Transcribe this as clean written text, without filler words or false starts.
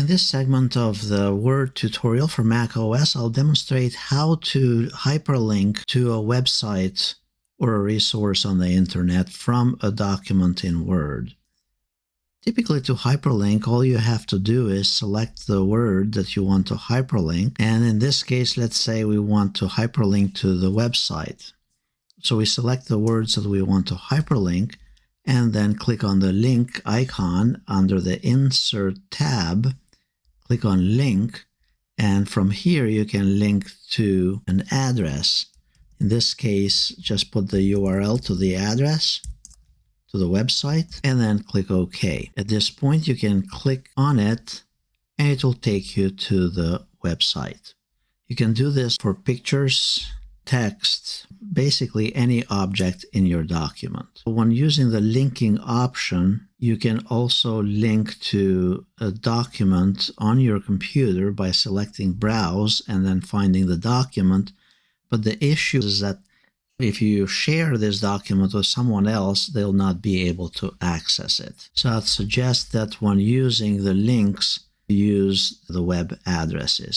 In this segment of the Word tutorial for macOS, I'll demonstrate how to hyperlink to a website or a resource on the internet from a document in Word. Typically, to hyperlink, all you have to do is select the word that you want to hyperlink, and in this case, let's say we want to hyperlink to the website. So we select the words that we want to hyperlink, and then click on the link icon under the Insert tab, click on Link, and from here you can link to an address. In this case, just put the URL to the address, to the website, and then click OK. At this point, you can click on it, and it will take you to the website. You can do this for pictures, text, basically any object in your document. When using the linking option, you can also link to a document on your computer by selecting Browse and then finding the document. But the issue is that if you share this document with someone else, they'll not be able to access it. So I'd suggest that when using the links, use the web addresses.